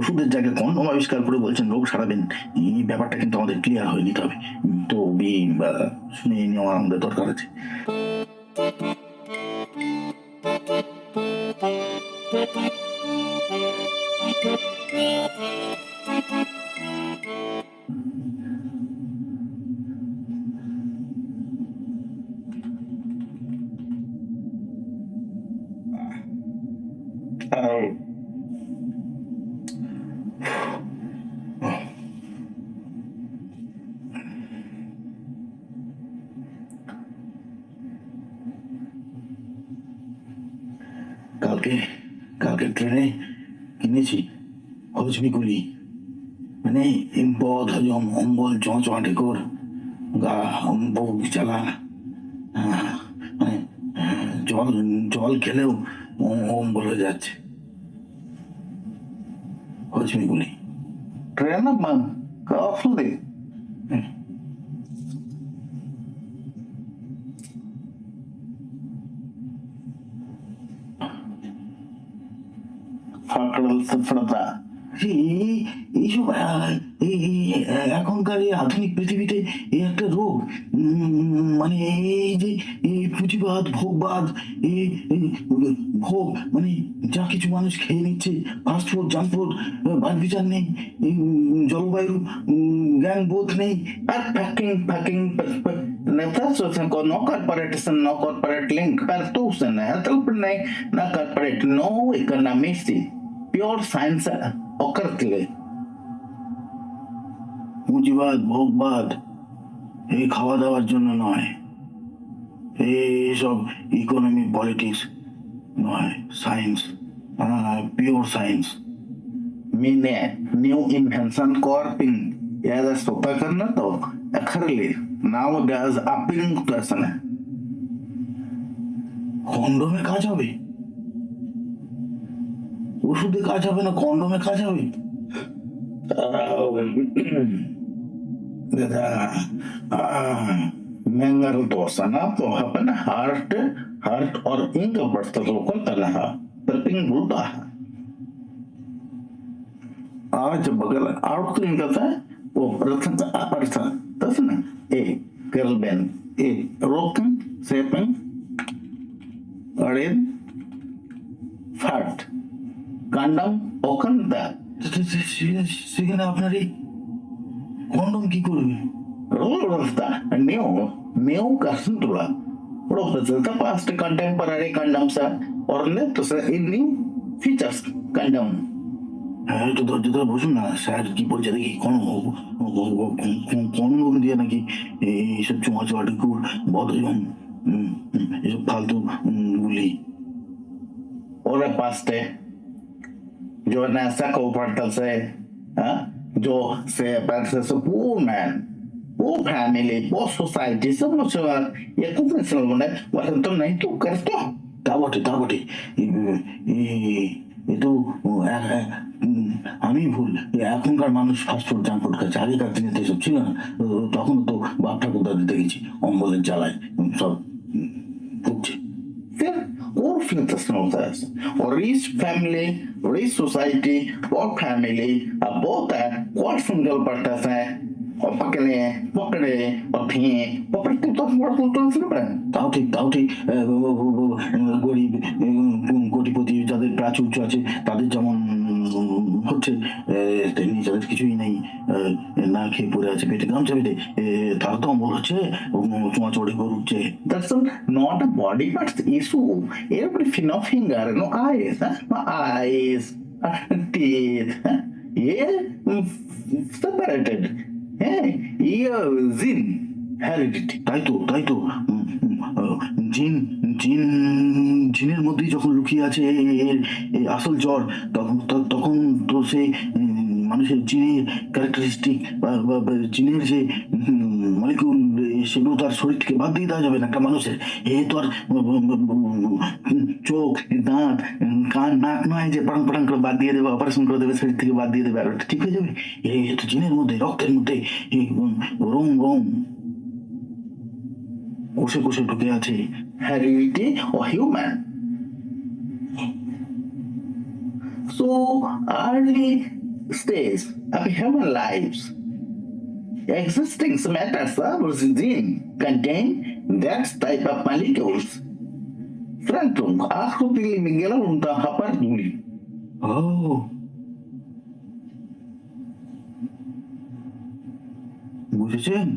ওষুধের জায়গায় কন্ডম আবিষ্কার করে বলছেন রোগ সারাবেন। এই ব্যাপারটা কিন্তু আমাদের ক্লিয়ার হয়ে নিতে হবে। তো শুনে নেওয়া আমাদের দরকার আছে। কালকে কালকে ট্রেনে কিনেছি হজমিগুলি, মানে বদ হজম, অম্বল, চোঁচা ঢেকর, গা বুক জ্বালা, মানে জল জল খেলেও অম্বল হয়ে যাচ্ছে। হজমিগুলি ট্রেন আসলে ফাঁকড়াল সাফড়াতা এইসব এখনকার এই আধুনিক পৃথিবীতে এই একটা রোগ, মানে এই যে এই পুঁজিবাদ, ভোগবাদ, এই ভোগ, মানে যা কিছু মানুষ খেয়ে নিচ্ছে, ফাস্টফুড, জাঙ্কফুড, বাদ বিচার নেই, জলবায়ু জ্ঞান বোধ নেই, আর packing, nefastos no corporate no corporate link pertusen helpne na corporate no economics pure science occurrently পুঁজিবাদ, ভোগবাদ এই খাওয়া দাওয়ার জন্য নয়, এইসব ইকোনমি, পলিটিক্স নয়, সায়েন্স, পিওর সায়েন্স। मैंने न्यू इन्वेंशन कॉर्पिंग यादा सोपा करना तो अखरली नाउ गैस अपिंग क्लासन है কন্ডমে কাজ হবে? ওষুধে কাজ হবে না, কন্ডমে কাজ হবে? mengar dosana तो अपना हार्ट हार्ट और इंग बढ़ता लोकल तलहा तपिंग बुलता है। आज बगल आउट तो निकलता है वो प्रथम अर्थ तस ना ए गर्ल बेन ए रोकन सेपन अड़ेन फैट কান্ডাম ওখান দা সেখানে আপনার এই কন্ডম কি করবে? Rolosta, neo casundula. Representa past contemporary condoms or left in new features condom. একটু ধৈর্য ধরে বসুন না স্যার, কি বলছে দেখি। কন্ডম দিয়ে নাকি এইসব চোঁচা ঢেকুর, বদহজম, এসব ফালতু গুলি? ওরে পাস্টে जो ऐसा कोपर्टल से जो से poor man, poor family, poor society, सब कुछ ये कुछ मिसल बने वैसे तो नहीं तो कर तो তা বটে এ তো আমি ভুল। এখনকার মানুষ ফাস্টফুড, জাঙ্কফুড খাচ্ছে, আগেকার দিনে তো এসব ছিল না। তখন তো বাপ ঠাকুর দাদি দেখেছি অম্বলের জ্বালায় সব ভুগছে। Or filters or rich family, rich society, poor family, both quite single partas और पकड़े और फिर पकड़ तो बड़ा तो सुन তাও ঠিক গরিব কোটিপতি যাদের প্রাচুর্য আছে তাদের যেমন হচ্ছে তেমনি যাদের কিছুই নেই, না খেয়ে পড়ে আছে, পেটে গামছা বেঁধে, তারা তো অম্বল হচ্ছে, চোঁচড়ে করছে। That's not a body parts issue. Every finger, no eyes, no eyes, teeth, yeah, separated. হ্যাঁ, জিন হেরিডিটি। তাই তো জিনের মধ্যেই যখন লুকিয়ে আছে এই আসল জ্বর, তখন তো সে মানুষের জিনের ক্যারেক্টারিস্টিক বা জিনের যে মলিকুল, সেগুলো তার শরীর থেকে বাদ দিয়ে দেওয়া যাবে না একটা মানুষের। এ তো আর চোখ, দাঁত, কান, নাক নয় যে পাটাং করে বাদ দিয়ে দেবে, অপারেশন করে দেবে, শরীর থেকে বাদ দিয়ে দেবে আর ওটা ঠিক হয়ে যাবে। এই তো জিনের মধ্যে, রক্তের মধ্যে রোম কোষে ঢুকে আছে heredity O human. So early stage of human lives. Existing matter gene contain that type of molecules. Frantum, akutili migela unta hapar duli. Oh. বুঝেছেন?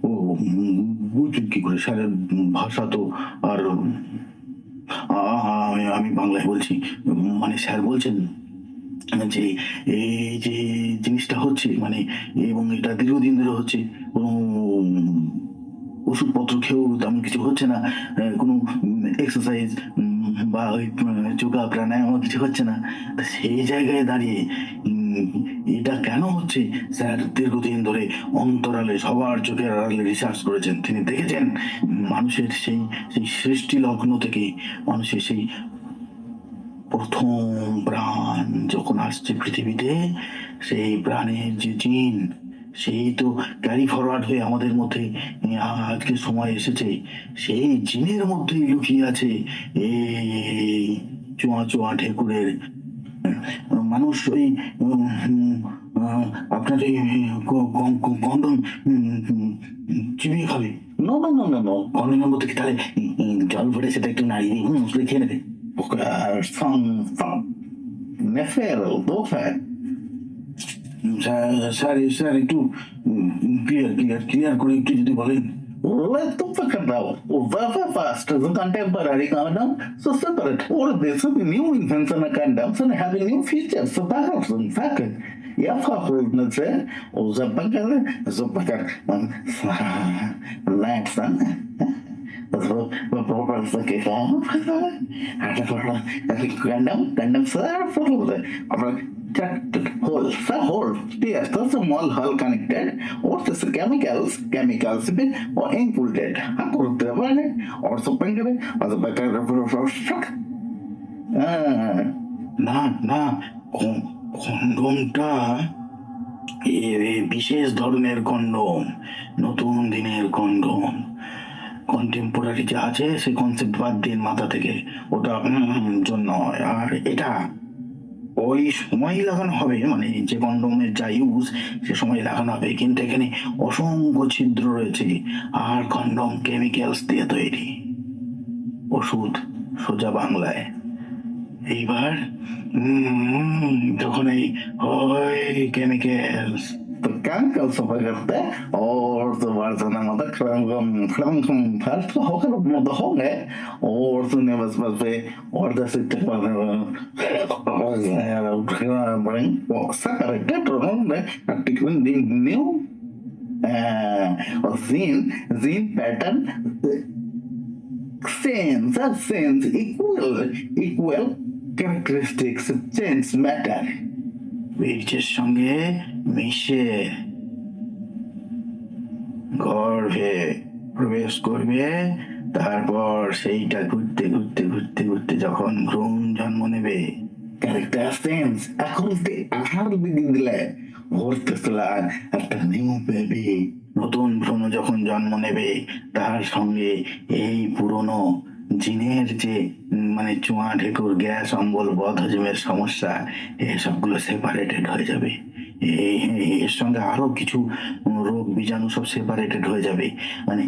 ও বুঝুন কি করে, স্যারের ভাষা তো আর আমি বাংলায় বলছি। মানে স্যার বলছেন যে এই যে জিনিসটা হচ্ছে মানে, এবং এটা দীর্ঘদিন ধরে হচ্ছে, কোনো ওষুধপত্র খেয়েও তেমন কিছু হচ্ছে না, কোনো এক্সারসাইজ বা ওই যোগা প্রাণায়াম কিছু হচ্ছে না। তা সেই জায়গায় দাঁড়িয়ে এটা কেন হচ্ছে? স্যার দীর্ঘদিন ধরে অন্তরালে সবার চোখের আড়ালে রিসার্চ করেছেন। তিনি দেখেছেন মানুষের সেই সেই সৃষ্টি লগ্ন থেকে মানুষের সেই প্রথম প্রাণ যখন আসছে পৃথিবীতে, সেই প্রাণের যে জিন, সেই তো ক্যারি ফরওয়ার্ড হয়ে আমাদের মধ্যে আজকে সময় এসেছে। সেই জিনের মধ্যেই লুকিয়ে আছে এই চোয়া চোয়া ঠেকুরের মানুষ। ওই আপনার এই কন্ডম চিবিয়ে খাবে। No no no no no, কন্ডমের মধ্যে কি তাহলে জল ভরে সেটা একটু নাড়িয়ে দিয়ে খেয়ে নেবে? স্যার একটু ক্লিয়ার করে একটু যদি বলেন। Let the fucker now. Very fast as a contemporary condom, so separate. Or this will be new invention of condoms and having new features. So perhaps in fact, yeah, for let's say, or the packer, let's the proper condom, sir, for the whole, yes, that's a small hull connected, or the chemicals bit or included, or something, or the better না না, কন্ডমটা বিশেষ ধরনের condom, নতুন দিনের condom. Contemporary যা আছে সেই concept বাদ দিন মাথা থেকে, ওটা জন্য। আর এটা ওই সময় লাগানো হবে, মানে যে কন্ডোমের যা ইউজ সে সময় লাগানো হবে, কিন্তু এখানে অসংখ্য ছিদ্র রয়েছে। আর কন্ডম কেমিক্যালস দিয়ে তৈরি, ওষুধ সোজা বাংলায়। এইবার যখন এই chemicals chemicals of agarte or the version of the from first hocker of the home or the nevers was way or the system bring separated and between the new or zine pattern sense equal characteristics change matter বীর্যের সঙ্গে মিশে গর্ভে প্রবেশ করবে। তারপর সেইটা ঘুরতে ঘুরতে ঘুরতে ঘুরতে যখন ভ্রূণ জন্ম নেবে, ক্যারেক্টার সেন্স এখন আহার বিধি দিলে ভরতে একটা নিউ বেবি, নতুন ভ্রূণ যখন জন্ম নেবে তার সঙ্গে এই পুরনো জিনের যে মানে চোয়া ঢেকুর গ্যাস অম্বল বদ হজমের সমস্যা, এসবগুলো সেপারেটেড হয়ে যাবে। এর সঙ্গে আরো কিছু রোগ বীজাণু সব সেপারেটেড হয়ে যাবে। মানে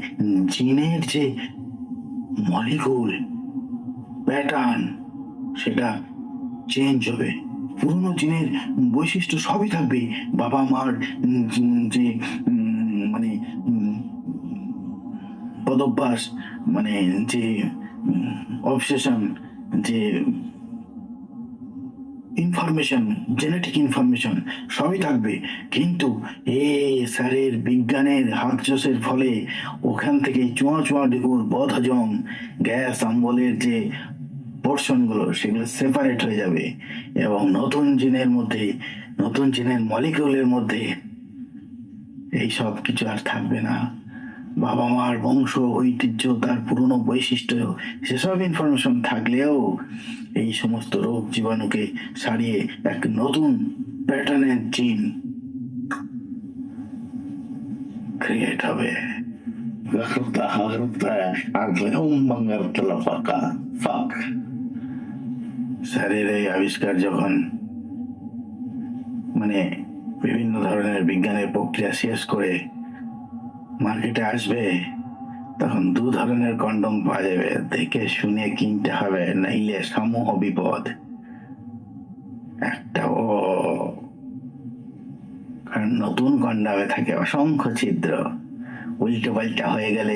জিনের যে মলিকুল প্যাটার্ন সেটা চেঞ্জ হবে। পুরনো জিনের বৈশিষ্ট্য সবই থাকবে, বাবা মার যে মানে পদভ্যাস, মানে যে অবসেশন, যে ইনফরমেশন, জেনেটিক ইনফরমেশন সবই থাকবে। কিন্তু স্যারের বিজ্ঞানের হাতচষের ফলে ওখান থেকে চোঁয়া চোঁয়া ঢেকুর বদ হজম গ্যাস অম্বলের যে পোর্শনগুলো সেগুলো সেপারেট হয়ে যাবে, এবং নতুন জিনের মধ্যে, নতুন জিনের মলিকিউলের মধ্যে এই সব কিছু আর থাকবে না। বাবা মার বংশ ঐতিহ্য, তার পুরনো বৈশিষ্ট্য, সেসব ইনফরমেশন থাকলেও এই সমস্ত রোগ জীবাণুকে সারিয়ে এক নতুন প্যাটার্নের জিন ক্রিয়েট হবে। স্যারের এই আবিষ্কার যখন মানে বিভিন্ন ধরনের বিজ্ঞানের প্রক্রিয়া শেষ করে মার্কেটে আসবে, তখন দু ধরনের কন্ডম পাওয়া যাবে, দেখে শুনে কিনতে হবে, নাইলে সমূহ বিপদ। একটা ও কারণ নতুন কন্ডমে থাকে অসংখ্য ছিদ্র, উল্টো পাল্টা হয়ে গেলে